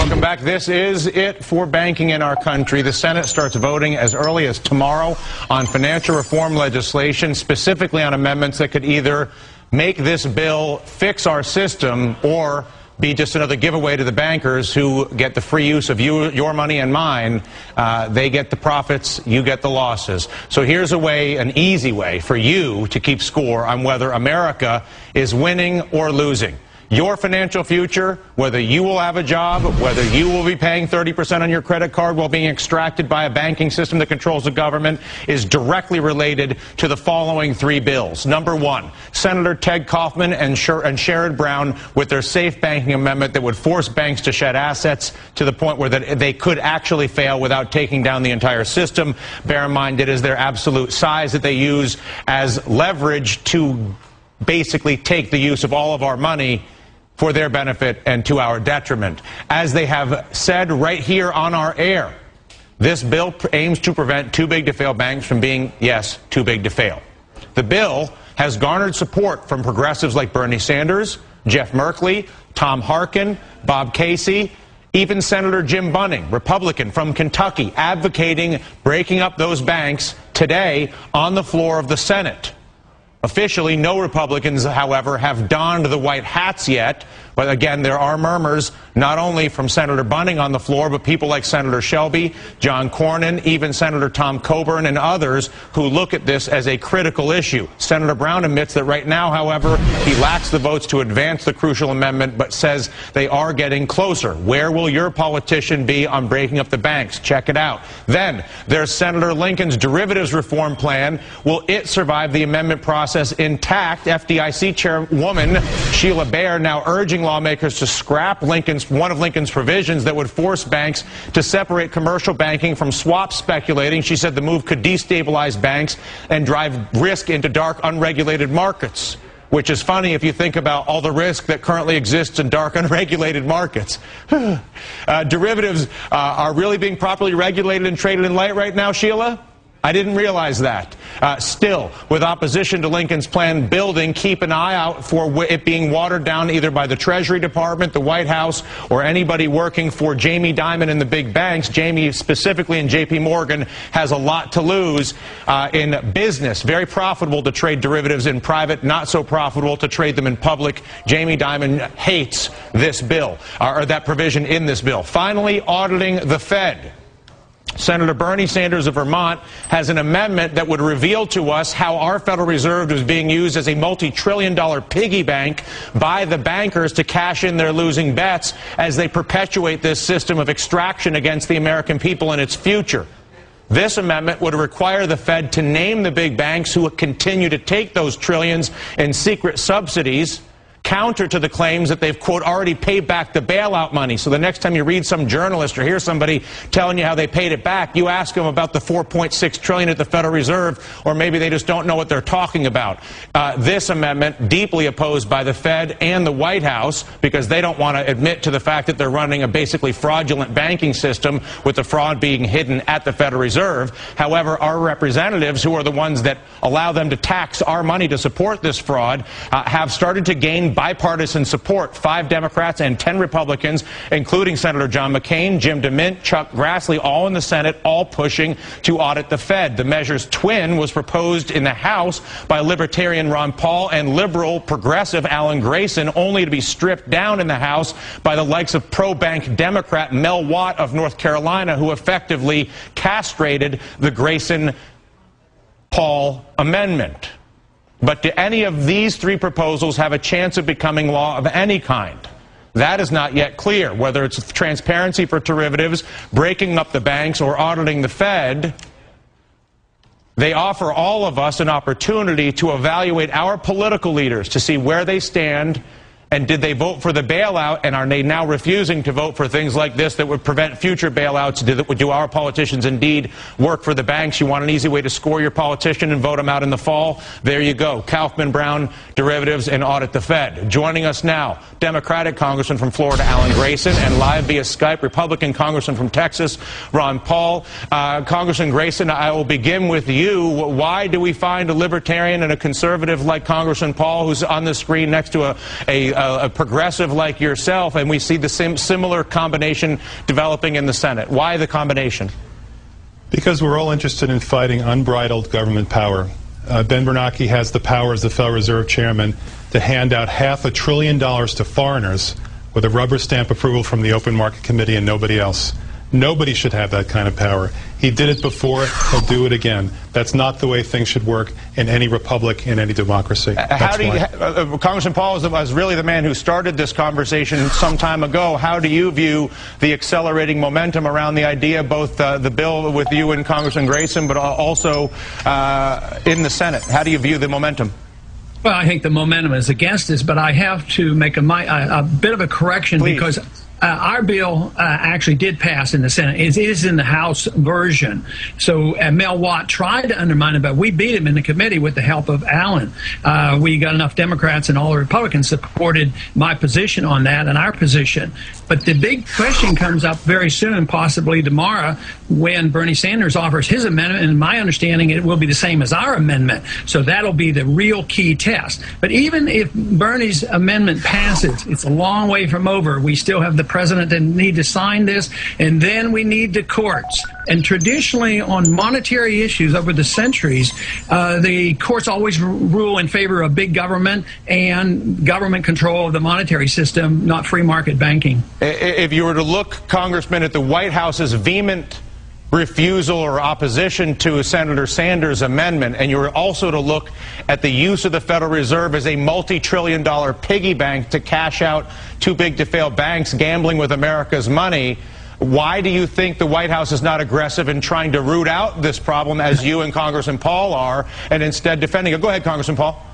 Welcome back. This is it for banking in our country. The Senate starts voting as early as tomorrow on financial reform legislation, specifically on amendments that could either make this bill fix our system or be just another giveaway to the bankers who get the free use of your money and mine. They get the profits, you get the losses. So here's a way, an easy way for you to keep score on whether America is winning or losing. Your financial future, whether you will have a job, whether you will be paying 30% on your credit card while being extracted by a banking system that controls the government, is directly related to the following three bills. Number one, Senator Ted Kaufman and Sherrod Brown with their safe banking amendment that would force banks to shed assets to the point where they could actually fail without taking down the entire system. Bear in mind it is their absolute size that they use as leverage to basically take the use of all of our money for their benefit and to our detriment. As they have said right here on our air, this bill aims to prevent too big to fail banks from being, yes, too big to fail. The bill has garnered support from progressives like Bernie Sanders, Jeff Merkley, Tom Harkin, Bob Casey, even Senator Jim Bunning, Republican from Kentucky, advocating breaking up those banks today on the floor of the Senate. Officially, no Republicans, however, have donned the white hats yet. But again, there are murmurs not only from Senator Bunning on the floor, but people like Senator Shelby, John Cornyn, even Senator Tom Coburn and others who look at this as a critical issue. Senator Brown admits that right now, however, he lacks the votes to advance the crucial amendment, but says they are getting closer. Where will your politician be on breaking up the banks? Check it out. Then there's Senator Lincoln's derivatives reform plan. Will it survive the amendment process intact? FDIC Chairwoman Sheila Bair now urging lawmakers to scrap one of Lincoln's provisions that would force banks to separate commercial banking from swap speculating. She said the move could destabilize banks and drive risk into dark, unregulated markets, which is funny if you think about all the risk that currently exists in dark, unregulated markets. Derivatives are really being properly regulated and traded in light right now, Sheila? I didn't realize that. Still, with opposition to Lincoln's plan building, keep an eye out for it being watered down either by the Treasury Department, the White House, or anybody working for Jamie Dimon and the big banks. Jamie, specifically in J.P. Morgan, has a lot to lose in business. Very profitable to trade derivatives in private, not so profitable to trade them in public. Jamie Dimon hates this bill, or that provision in this bill. Finally, auditing the Fed. Senator Bernie Sanders of Vermont has an amendment that would reveal to us how our Federal Reserve is being used as a multi-trillion-dollar piggy bank by the bankers to cash in their losing bets as they perpetuate this system of extraction against the American people and its future. This amendment would require the Fed to name the big banks who continue to take those trillions in secret subsidies, counter to the claims that they've, quote, already paid back the bailout money. So the next time you read some journalist or hear somebody telling you how they paid it back, you ask them about the $4.6 trillion at the Federal Reserve, or maybe they just don't know what they're talking about. This amendment, deeply opposed by the Fed and the White House, because they don't want to admit to the fact that they're running a basically fraudulent banking system with the fraud being hidden at the Federal Reserve. However, our representatives, who are the ones that allow them to tax our money to support this fraud, have started to gain bipartisan support. 5 Democrats and 10 Republicans, including Senator John McCain, Jim DeMint, Chuck Grassley, all in the Senate, all pushing to audit the Fed. The measure's twin was proposed in the House by Libertarian Ron Paul and liberal progressive Alan Grayson, only to be stripped down in the House by the likes of pro-bank Democrat Mel Watt of North Carolina, who effectively castrated the Grayson-Paul amendment. But do any of these three proposals have a chance of becoming law of any kind? That is not yet clear. Whether it's transparency for derivatives, breaking up the banks, or auditing the Fed, they offer all of us an opportunity to evaluate our political leaders to see where they stand. And did they vote for the bailout, and are they now refusing to vote for things like this that would prevent future bailouts? Do our politicians indeed work for the banks? You want an easy way to score your politician and vote them out in the fall? There you go. Kaufman, Brown, derivatives, and audit the Fed. Joining us now, Democratic Congressman from Florida, Alan Grayson, and live via Skype, Republican Congressman from Texas, Ron Paul. Congressman Grayson, I will begin with you. Why do we find a libertarian and a conservative like Congressman Paul, who's on the screen next to a a progressive like yourself, and we see the similar combination developing in the Senate. Why the combination? Because we're all interested in fighting unbridled government power. Ben Bernanke has the power as the Federal Reserve Chairman to hand out $500 billion to foreigners with a rubber stamp approval from the Open Market Committee and nobody else. Nobody should have that kind of power. He did it before, he'll do it again. That's not the way things should work in any republic, in any democracy. Congressman Paul is really the man who started this conversation some time ago. How do you view the accelerating momentum around the idea, both the bill with you and Congressman Grayson, but also in the Senate? How do you view the momentum? Well, I think the momentum is against us, but I have to make a bit of a correction. Please. Because our bill actually did pass in the Senate. It is in the House version. So Mel Watt tried to undermine it, but we beat him in the committee with the help of Allen. We got enough Democrats and all the Republicans supported my position on that and our position. But the big question comes up very soon, possibly tomorrow, when Bernie Sanders offers his amendment. And my understanding, it will be the same as our amendment. So that'll be the real key test. But even if Bernie's amendment passes, it's a long way from over. We still have the president that need to sign this, and then we need the courts. And traditionally, on monetary issues over the centuries, the courts always rule in favor of big government and government control of the monetary system, not free market banking. If you were to look, Congressman, at the White House's vehement refusal or opposition to Senator Sanders' amendment, and you were also to look at the use of the Federal Reserve as a multi-trillion-dollar piggy bank to cash out too big to fail banks gambling with America's money, why do you think the White House is not aggressive in trying to root out this problem as you and Congressman Paul are, and instead defending it? Go ahead, Congressman Paul.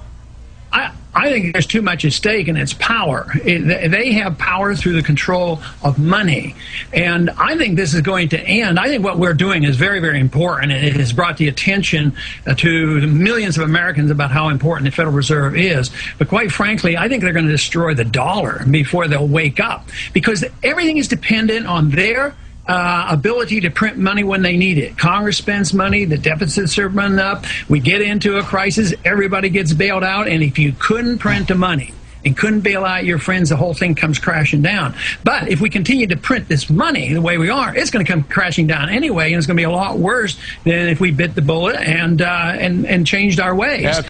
I think there's too much at stake, and it's power. They have power through the control of money. And I think this is going to end. I think what we're doing is very, very important, and it has brought the attention to millions of Americans about how important the Federal Reserve is. But quite frankly, I think they're going to destroy the dollar before they'll wake up, because everything is dependent on their ability to print money when they need it. Congress spends money, the deficits are running up, we get into a crisis, everybody gets bailed out, and if you couldn't print the money and couldn't bail out your friends, the whole thing comes crashing down. But if we continue to print this money the way we are, it's going to come crashing down anyway, and it's going to be a lot worse than if we bit the bullet and changed our ways. Yeah.